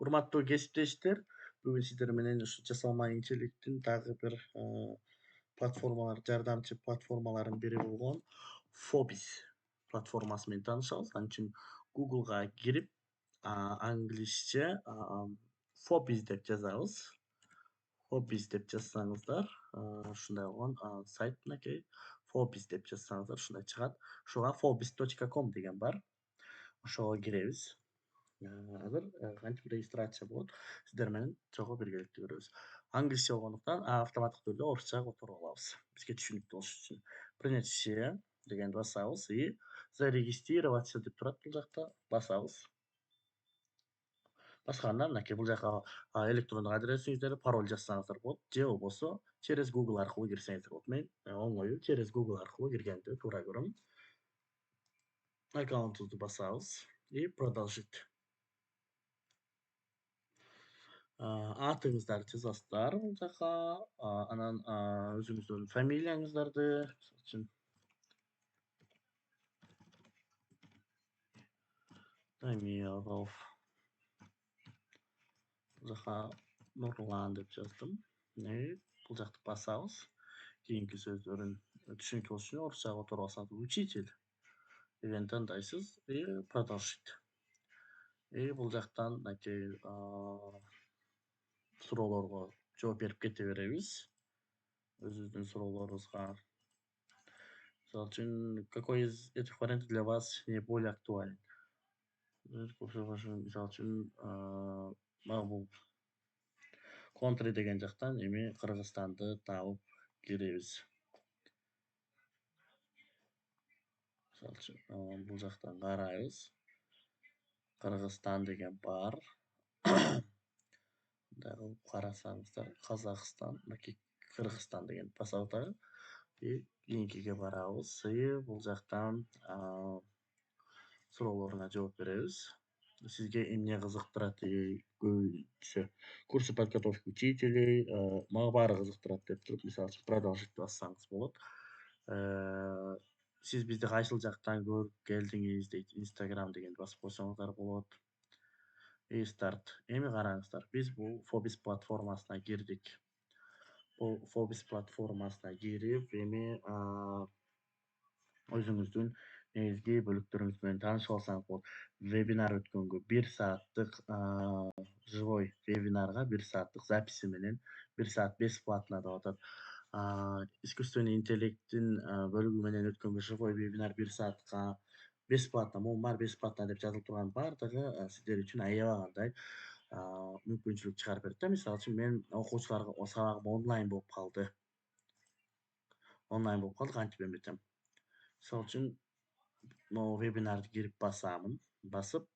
Урматтуу кесиптештер, бүгүн сиздер менен ушу жасалма инжеликтин дагы бир платформалар, жардамчы платформалардын бири болгон Phobis платформасы менен таанышабыз. Ал үчүн Google'га кирип, англисче Phobis деп жазабыз. Phobis деп жазсаңыздар, ушундай болгон сайт мынакей. Phobis деп жазсаңыздар ушундай чыгат. Ушуга phobis.com деген бар. Ошого киребиз. Азыр кантип регистрация болот? Сиздер менен чогуу биргеликте көрөбүз. Англисче болгондуктан автоматтык түрдө орусча которуп алабыз. Бизге түшүнүктүү болуш үчүн. Принять все дегенди басабыз и зарегистрироваться деп турат бул жакта. Басабыз. Басканда мынакей бул жака электрондук адресиңиздерди, пароль жазсаңыздар болот, же болбосо через Google аркылуу кирсеңиздер болот. Мен оңою через Google аркылуу киргенди туура көрөм. Аккаунтубузду басабыз и продолжить. Атыңыздарды жазасыздар бул жака, анан өзүңүздүн фамилияңыздарды, мисалы үчүн Дамиров. Бул жака Нурлан деп жаздым. Бул жакты басабыз. Кийинки сөздөрүн түшүнүктүү болуш үчүн орусчага которуп алсаңыз учитель деген тандайсыз и продолжить. И бул жактан мынакей суроолорго жооп берип кете беребиз. Өзүбүздүн суроолорубузга. Мисалы үчүн, какой из этих вариантов для вас наиболее актуален? Мисалы үчүн, бул Country деген жактан эми Кыргызстанды табып киребиз. Мисалы үчүн, бул жактан карайбыз. Кыргызстан деген бар. Дагы карасаңыздар, Казакстан, мынакей Кыргызстан деген басып атабыз. И кийинкиге барабыз. И бул жактан суроолоруна жооп беребиз. Сизге эмне кызыктырат? Көбүнчө курсы подготовки учителей, мага баары кызыктырат деп туруп, мисалы үчүн продолжить бассаңыз болот. Сиз бизди кайсыл жактан көрүп келдиңиз дейт, Instagram дегенди басып койсоңуздар болот. И старт. Эми караңыздар, биз бул Phobis платформасына кирдик. Бул Phobis платформасына кирип, эми өзүңүздүн негизги бөлүктөрүңүз менен таанышып алсаңыз болот. Вебинар өткөнгө 1 сааттык живой вебинарга 1 сааттык записи менен 1 саат бесплатно деп атат. Искусственный интеллекттин бөлүгү менен өткөнгө живой вебинар 1 саатка бесплатно, могу бар бесплатно деп жазылып турган бардыгы сиздер үчүн аябагандай мүмкүнчүлүк чыгарып берет да. Мисалы үчүн мен окуучуларга сабагым онлайн болуп калды. Кантип эметем? Мисалы үчүн, могу вебинарды кирип басамын. Басып,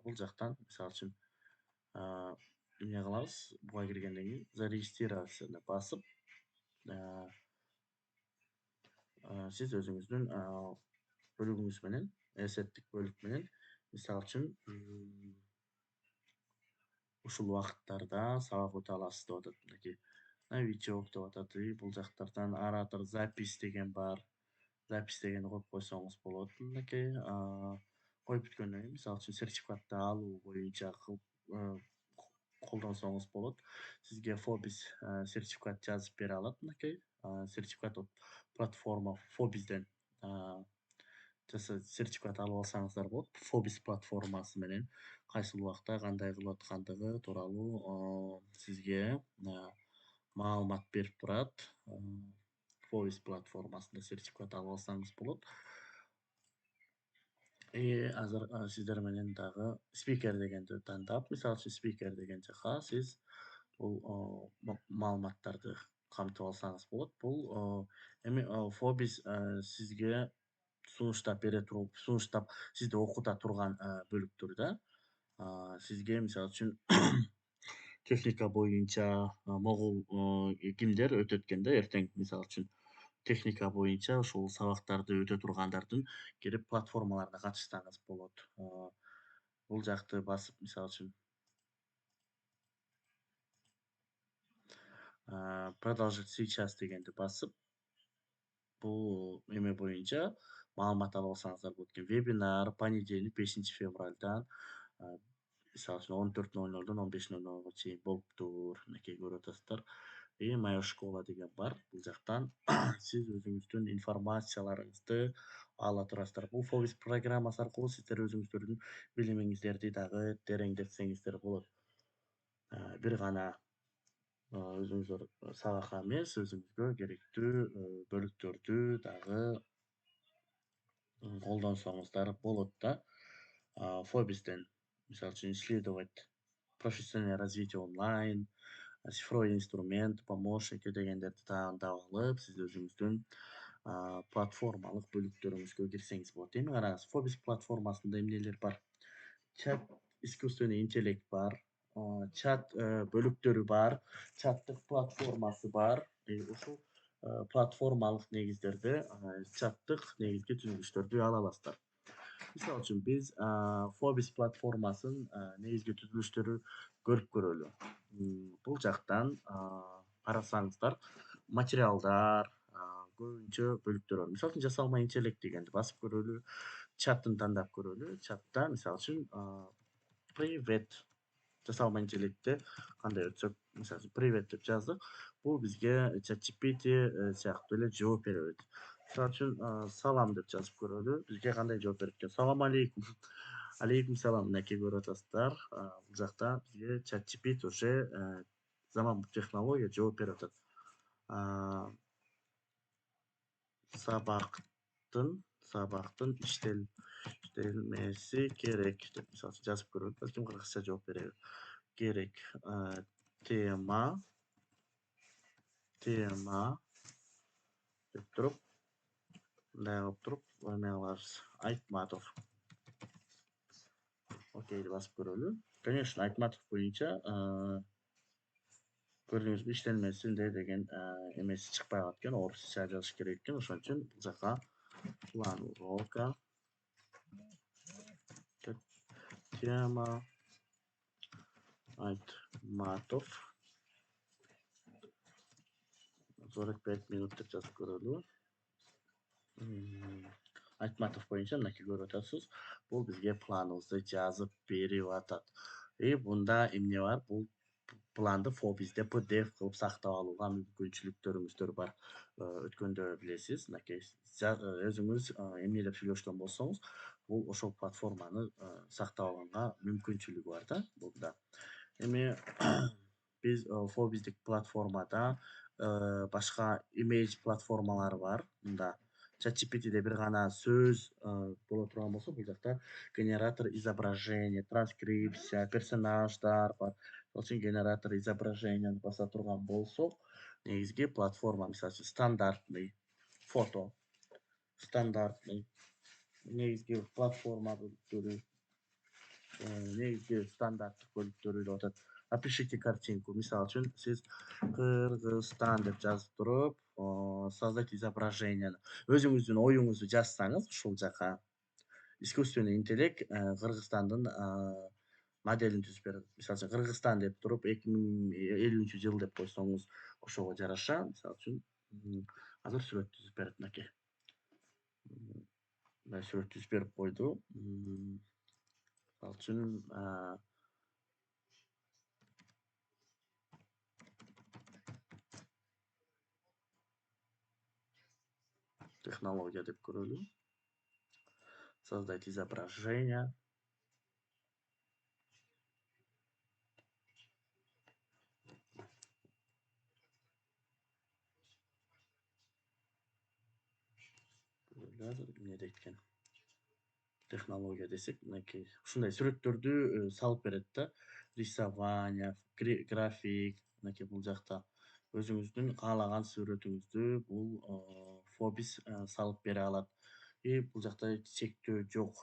бул жактан мисалы үчүн эмне кылабыз? Буга киргенден кийин зарегистрироваться басып, сиз өзүңүздүн бөлүгүңүз менен, эсептик бөлүк менен, мисалы үчүн, ушул убакыттарда сабак өтө аласыз деп атат. Мынакей новичок деп атат. Бул жактардан оратор запись деген бар. Запись дегенди коюп койсоңуз болот. Мынакей коюп бүткөндөн кийин, мисалы үчүн сертификатты алуу боюнча колдонсоңуз болот. Сизге Phobis сертификат жазып бере алат. Мынакей сертификат платформа Phobisден сертификат алып алсаңыздар болот. Phobis платформасы менен кайсыл убакта кандай кылып аткандыгы тууралуу сизге маалымат берип турат. Phobis платформасында сертификат алып алсаңыз болот. И азыр сиздер менен дагы спикер дегенди тандап, мисалы үчүн спикер деген жака сиз бул маалыматтарды камтып алсаңыз болот. Бул эми Phobis сизге сунуштап бере туруп, сизди окута турган бөлүктөр да. Сизге мисалы үчүн техника боюнча могул кимдер өтөт экен да эртең, мисалы үчүн техника боюнча ушул сабактарды өтө тургандардын кирип платформаларына катышсаңыз болот. Бул жакты басып, мисалы үчүн продолжить сейчас дегенди басып, бул эме боюнча маалымат алып алсаңыздар болот экен. Вебинар понедельник 5 февралдан мисалы үчүн 14:00-дан 15:00-га чейин болуптур. Мынакей көрүп атасыздар. Моя школа деген бар. Бул жактан сиз өзүңүздүн информацияларыңызды ала турасыздар. Бул Phobis программасы аркылуу сиздер өзүңүздөрдүн билимиңиздерди дагы тереңдетсеңиздер болот. Бир гана өзүңүздөр сабакка эмес, өзүңүзгө керектүү бөлүктөрдү дагы колдонсоңуздар болот да. Phobis'тен мисалы үчүн исследовать профессиональное развитие онлайн, цифровой инструмент, помощники дегендерди таандап алып, сиз өзүңүздүн платформалык бөлүктөрүңүзгө кирсеңиз болот. Эми караңыз, Phobis платформасында эмнелер бар? Чат искусственный интеллект бар, чат бөлүктөрү бар, чаттык платформасы бар. Ушул платформалык негиздерде чаттык негизги түзүлүштөрдү ала аласыздар. Мисалы үчүн биз Phobis платформасын негизги түзүлүштөрү көрүп көрөлү. Бул жактан карасаңыздар, материалдар, көбүнчө бөлүктөр бар. Мисалы үчүн жасалма интеллект дегенди басып көрөлү, чаттын тандап көрөлү. Чатта мисалы үчүн привет жасалма интеллектте кандай өтсөк, мисалы үчүн привет деп жаздык. Бул бизге ChatGPT сыяктуу эле жооп бере берет. Мисалы үчүн салам деп жазып көрөлү. Бизге кандай жооп берет экен? Салам алейкум. Алейкум салам. Мынакей көрүп атасыздар. Бул жакта бизге ChatGPT уже заманбап технология жооп берип атат. Сабактын иштелмеси керек деп мисалы үчүн жазып көрөлү. Балким кыргызча жооп береби. Керек тема деп туруп, мындай кылып туруп эме кылабыз. Айтматов. Окейди басып көрөлү. Конечно, Айтматов боюнча көрдүңүзбү, иштелмесинде деген эмеси чыкпай калат экен, орусча жазыш керек экен. Ошон үчүн бул жака план урока тема Айтматов 45 минут деп жазып көрөлү. Айтматов боюнча мынакей көрүп атасыз. Бул бизге планыбызды жазып берип атат. Бунда эмне бар? Бул планды Phobis'те PDF кылып сактап алууга мүмкүнчүлүктөрүңүздөр бар. Өткөндө билесиз, мынакей өзүңүз эмнелеп сүйлөшкөн болсоңуз, бул ошол платформаны сактап алганга мүмкүнчүлүгү бар да бунда. Эми биз Phobis'дик платформада башка image платформалары бар. Мында ChatGPT'де бир гана сөз боло турган болсо, бул жакта генератор изображение, транскрипция, персонаждар бар. Ошол генератор изображенияны баса турган болсок, негизги платформа, мисалы үчүн стандартный фото, стандартный негизги платформа бөлүктөрү, негизги стандарттык бөлүктөрү деп атат. Опишите картинку. Мисалы үчүн сиз Кыргызстан деп жазып туруп, создать изображение. Өзүңүздүн оюңузду жазсаңыз, ушул жака искусственный интеллект Кыргызстандын моделин түзүп берет. Мисалы үчүн Кыргызстан деп туруп 2050-жыл деп койсоңуз, ошого жараша, мисалы үчүн азыр сүрөт түзүп берет мынакей. Мындай сүрөт түзүп берип койду. Мисалы үчүн технология деп көрөлү. Создать изображение. Эмне дейт экен? Технология десек, мынакей ушундай сүрөттөрдү салып берет да. Рисование, график, мынакей бул жакта өзүңүздүн каалаган сүрөтүңүздү бул Phobis салып бере алат. Бул жакта чектөө жок.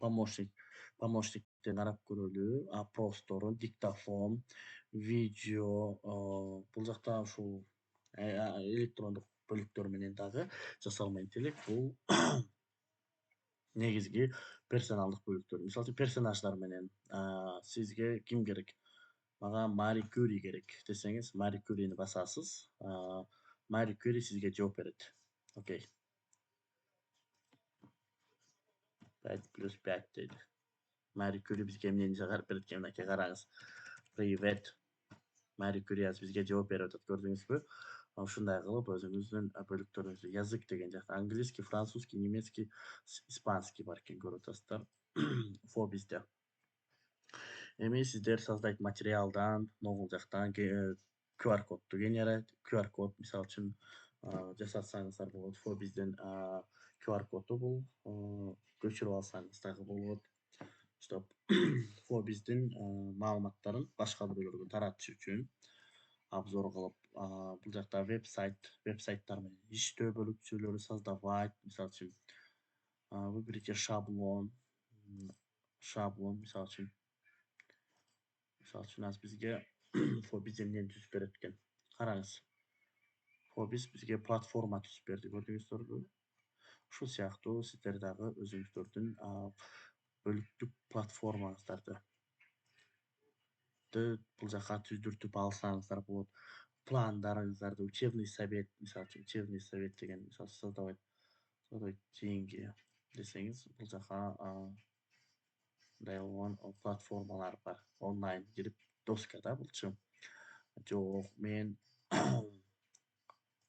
Помощниктен карап көрөлү. Опросторун, диктофон, видео, бул жакта ушул электрондук бөлүктөр менен дагы жасалма интеллект бул негизги персоналдык бөлүктөр. Мисалы персонаждар менен сизге ким керек? Мага Мари Кюри керек десеңиз, Мари Кюрини басасыз. Мари Кюри сизге жооп берет. Окей. 5 + 5 дейт. Marie Curie бизге эмнени чыгарып берет экен, мынакей караңыз. Привет. Marie Curie yazып бизге жооп берип атат, көрдүңүзбү? Ушундай кылып өзүңүздүн бөлүктөрүңүздү язык деген жакта английский, французский, немецкий, испанский бар экен, көрүп атасыздар. Phobis'te. Эми сиздер создать материалдан, могул жактан QR кодду генерать, QR код мисалы үчүн жасасаңыздар болот. Phobis'ден QR коду бул көчүрүп алсаңыз дагы болот. Чтоб Phobis'дин маалыматтарын башка бирөөлөргө таратыш үчүн обзор кылып, бул жакта веб-сайттар менен иштөө бөлүкчөлөрү создавать, мисалы үчүн выберите шаблон, мисалы үчүн азыр бизге Phobis эмнени түзүп берет экен. Караңыз. Phobis бизге платформа түзүп берди, көрдүңүздөрбү? Ушул сыяктуу сиздер дагы өзүңүздөрдүн бөлүктүк платформаңыздарды бул жака түздүртүп алсаңыздар болот. Пландарыңыздарды, учебный совет, мисалы үчүн учебный совет деген мисалы создавать деньги десеңиз, бул жака мындай болгон платформалар бар. Онлайн кирип, доскада булчу. Жок, мен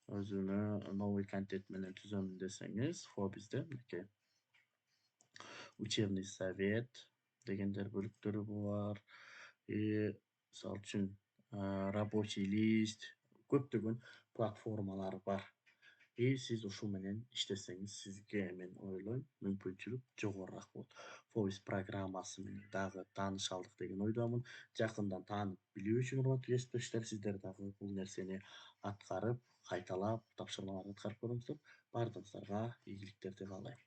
өзүмө новый контент менен түзөмүн десеңиз, Phobis'де мынакей учебный совет дегендер бөлүктөрү бар. Мисалы үчүн рабочий лист, көптөгөн платформалар бар. Сиз ушул менен иштесеңиз, сизге мен ойлойм, мүмкүнчүлүк жогорураак болот. Phobis программасы менен дагы тааныша алдык деген ойдомун. Жакындан таанып билүү үчүн, урматтуу кесиптештер, сиздер дагы бул нерсени аткарып, кайталап, тапшырмаларды аткарып көрүңүздөр. Бардыгыңыздарга ийгиликтерди каалайм.